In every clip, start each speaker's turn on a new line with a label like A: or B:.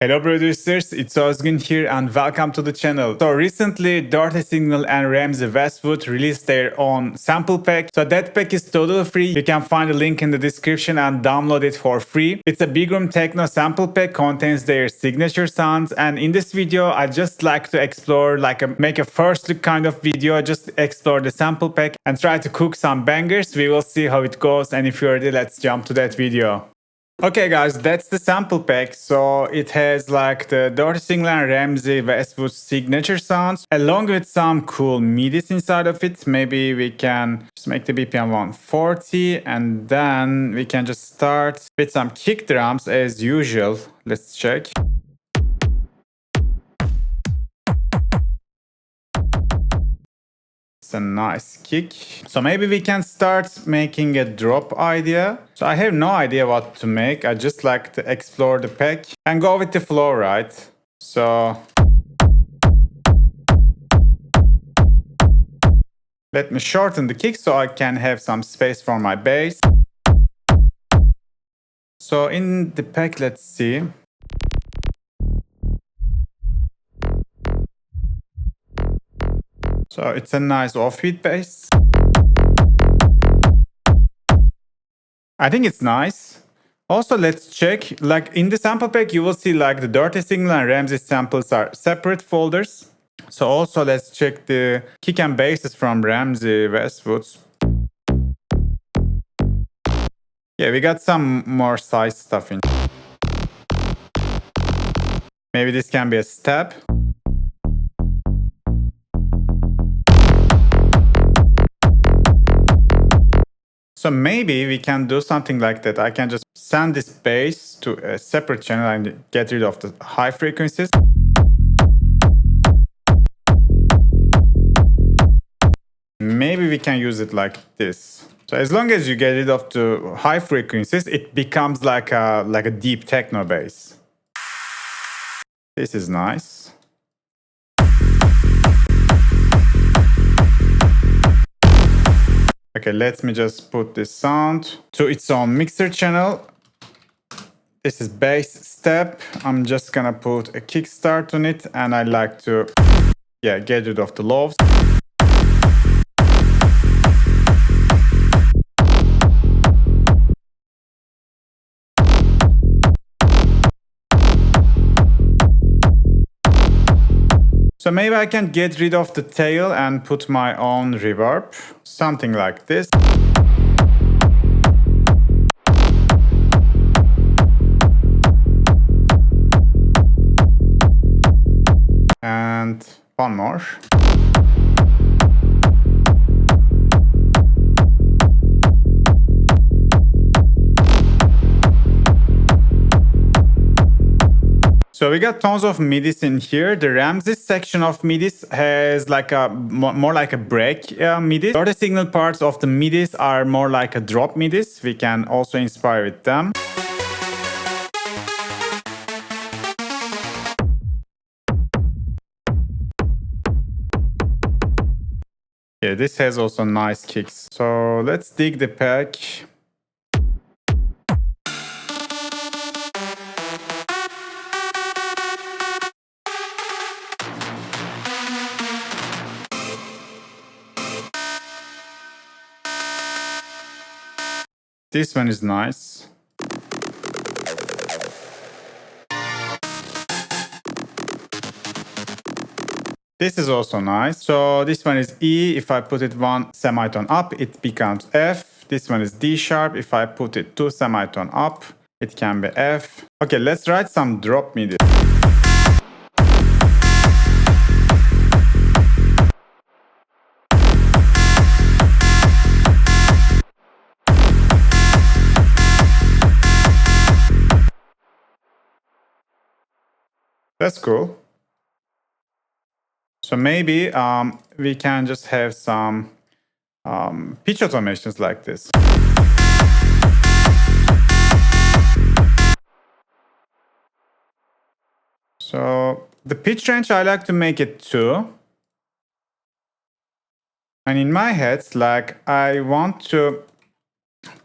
A: Hello producers, it's Ozgun here and welcome to the channel. So recently Dirty Signal and Ramsey Westwood released their own sample pack. So that pack is totally free. You can find a link in the description and download it for free. It's a Bigroom Techno sample pack, contains their signature sounds, and in this video I just like to explore, make a first look kind of video, just explore the sample pack and try to cook some bangers. We will see how it goes, and if you're ready, let's jump to that video. Okay guys, that's the sample pack. So it has like the Dirty Signal and Ramsey Westwood signature sounds along with some cool midis inside of it. Maybe we can just make the BPM 140 and then we can just start with some kick drums as usual. Let's check. It's a nice kick. So maybe we can start making a drop idea. So I have no idea what to make. I just like to explore the pack and go with the flow, right? So let me shorten the kick so I can have some space for my bass. So in the pack, let's see. So it's a nice offbeat bass. I think it's nice. Also, let's check, like in the sample pack, you will see like the Dirty Signal and Ramsey samples are separate folders. So also let's check the kick and basses from Ramsey Westwood's. Yeah, we got some more size stuff in. Maybe this can be a step. So maybe we can do something like that. I can just send this bass to a separate channel and get rid of the high frequencies. Maybe we can use it like this. So as long as you get rid of the high frequencies, it becomes like a deep techno bass. This is nice. Okay, let me just put this sound to its own mixer channel. This is bass step. I'm just gonna put a kickstart on it, and I like to, get rid of the lows. So maybe I can get rid of the tail and put my own reverb, something like this. And one more. So we got tons of midis in here. The Ramsey section of midis has like a more like a break midis. The other signal parts of the midis are more like a drop midis. We can also inspire with them. Yeah, this has also nice kicks. So let's dig the pack. This one is nice. This is also nice. So this one is E. If I put it one semitone up, it becomes F. This one is D sharp. If I put it two semitone up, it can be F. Okay, let's write some drop MIDI. That's cool. So maybe we can just have some pitch automations like this. So the pitch range, I like to make it 2. And in my head, like I want to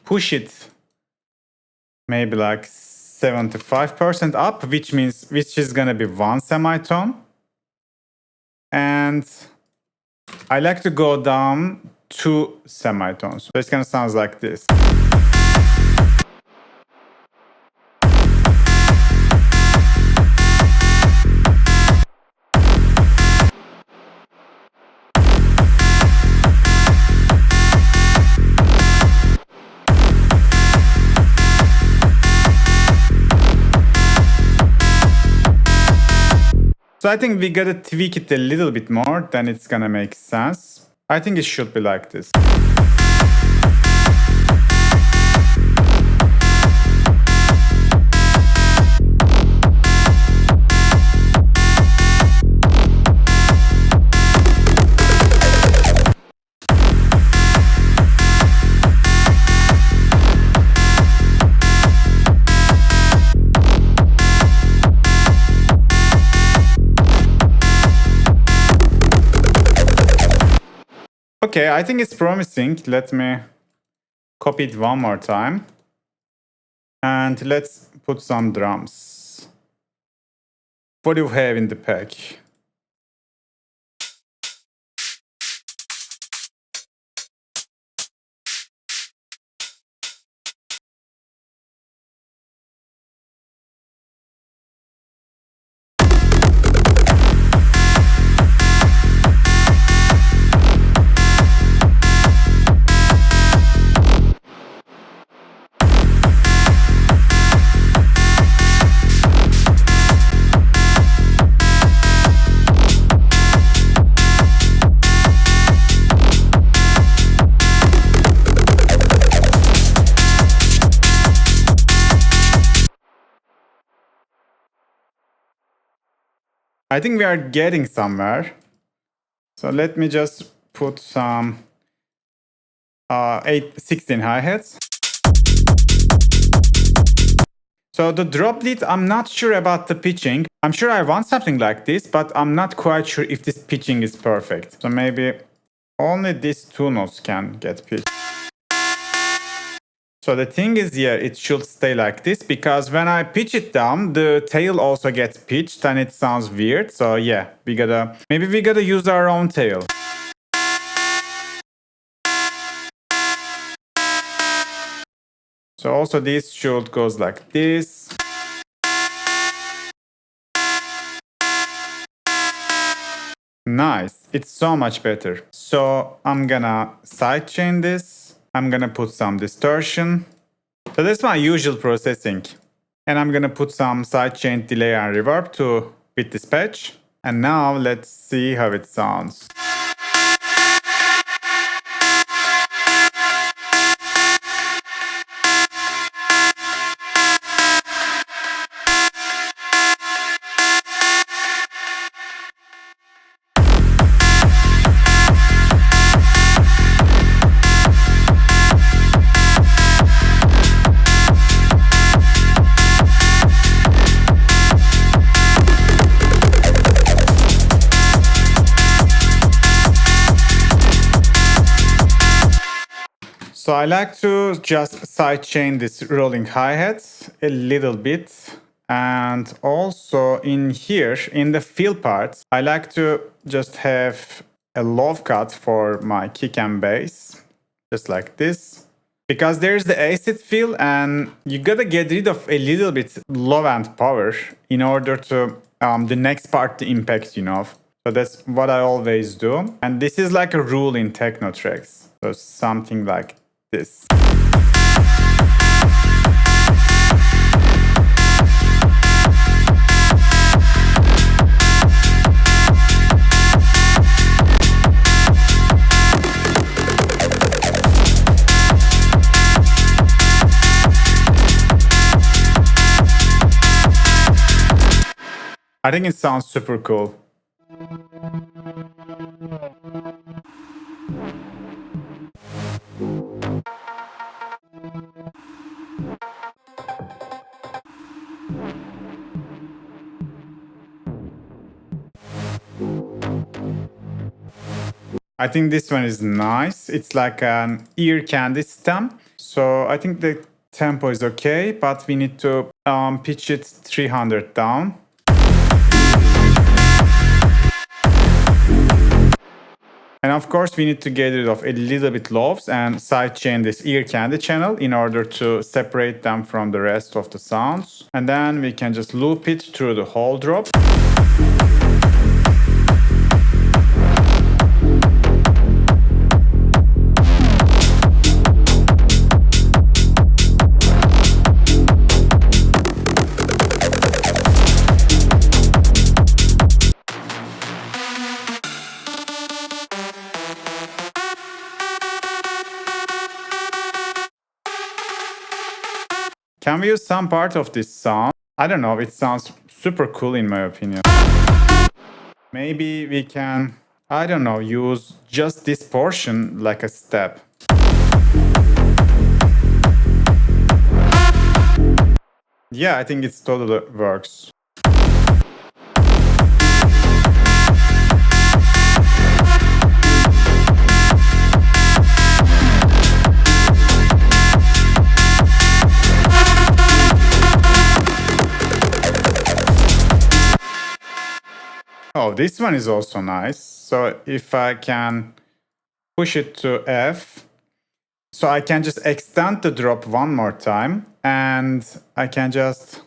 A: push it maybe like 75% up, which is gonna be one semitone. And I like to go down 2 semitones. So it's gonna sound like this. So I think we gotta tweak it a little bit more, then it's gonna make sense. I think it should be like this. Okay, I think it's promising. Let me copy it one more time. And let's put some drums. What do you have in the pack? I think we are getting somewhere. So let me just put some 16 hi-hats. So the drop lead, I'm not sure about the pitching. I'm sure I want something like this, but I'm not quite sure if this pitching is perfect. So maybe only these 2 notes can get pitched. So the thing is, yeah, it should stay like this, because when I pitch it down, the tail also gets pitched and it sounds weird. So yeah, maybe we gotta use our own tail. So also this should goes like this. Nice, it's so much better. So I'm gonna sidechain this. I'm gonna put some distortion. So that's my usual processing. And I'm gonna put some sidechain delay and reverb to fit this patch. And now let's see how it sounds. So I like to just sidechain this rolling hi-hats a little bit. And also in here, in the fill part, I like to just have a low cut for my kick and bass, just like this. Because there's the acid fill and you gotta get rid of a little bit low end power in order to the next part to impact, you know. So that's what I always do. And this is like a rule in techno tracks. So something like this. I think it sounds super cool. I think this one is nice. It's like an ear candy stem. So I think the tempo is okay, but we need to pitch it 300 down. And of course, we need to get rid of a little bit lobes and sidechain this ear candy channel in order to separate them from the rest of the sounds. And then we can just loop it through the whole drop. Can we use some part of this sound? I don't know, it sounds super cool in my opinion. Maybe we can, I don't know, use just this portion like a step. Yeah, I think it totally works. Oh, this one is also nice. So if I can push it to F, so I can just extend the drop one more time and I can just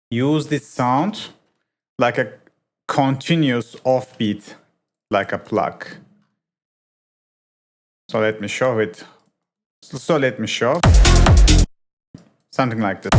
A: use this sound like a continuous offbeat, like a pluck. So let me show it. So let me show something like this.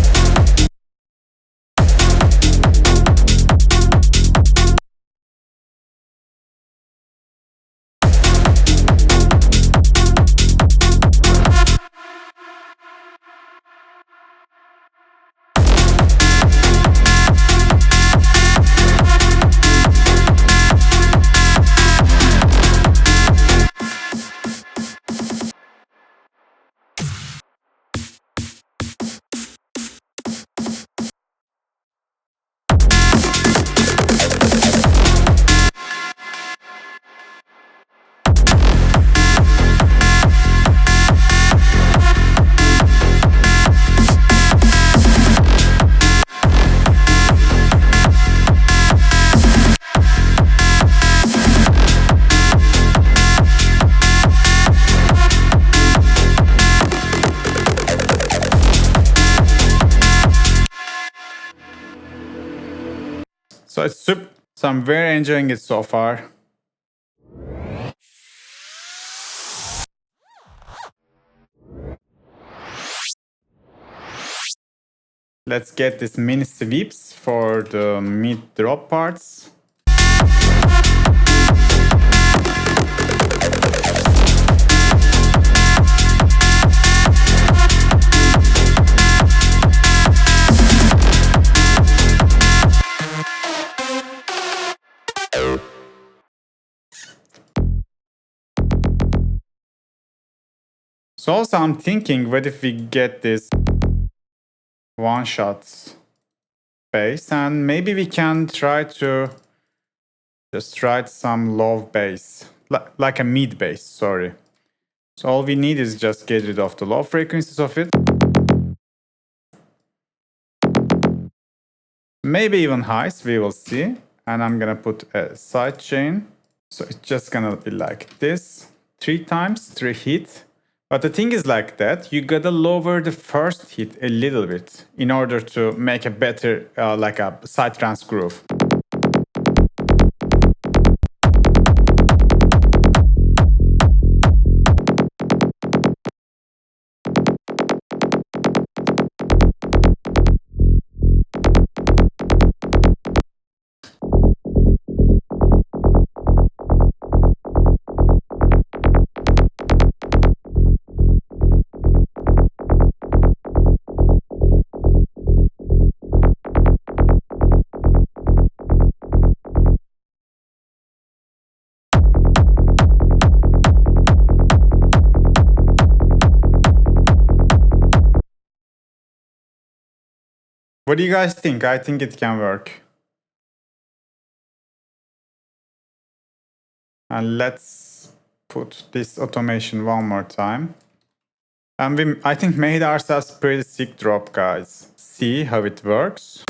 A: So it's super. So I'm very enjoying it so far. Let's get these mini sweeps for the mid drop parts. So also I'm thinking, what if we get this one-shot bass and maybe we can try to just write some low bass, like a mid bass, sorry. So all we need is just get rid of the low frequencies of it. Maybe even highs, we will see. And I'm gonna put a sidechain. So it's just gonna be like this, 3 times, 3 hits. But the thing is like that, you gotta lower the first hit a little bit in order to make a better, like a psytrance groove. What do you guys think? I think it can work. And let's put this automation one more time. And we, I think, made ourselves pretty sick drop, guys. See how it works.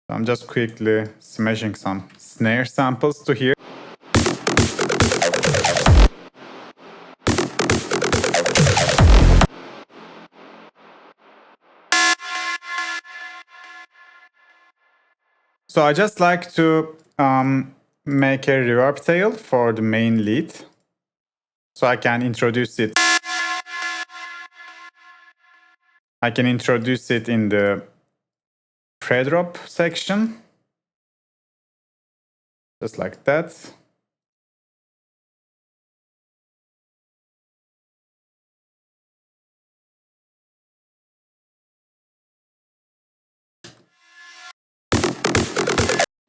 A: I'm just quickly smashing some snare samples to here. So I just like to make a reverb tail for the main lead, so I can introduce it. I can introduce it in the pre-drop section, just like that.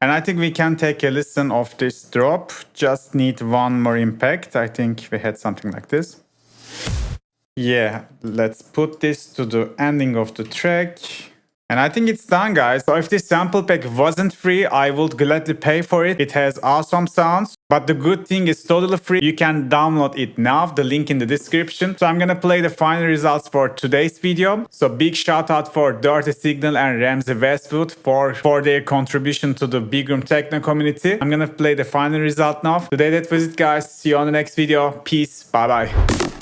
A: And I think we can take a listen of this drop. Just need one more impact. I think we had something like this. Yeah, let's put this to the ending of the track. And I think it's done, guys. So if this sample pack wasn't free, I would gladly pay for it. It has awesome sounds. But the good thing is totally free. You can download it now. The link in the description. So I'm gonna play the final results for today's video. So big shout out for Dirty Signal and Ramsey Westwood for their contribution to the Bigroom Techno community. I'm gonna play the final result now. Today that was it, guys. See you on the next video. Peace. Bye bye.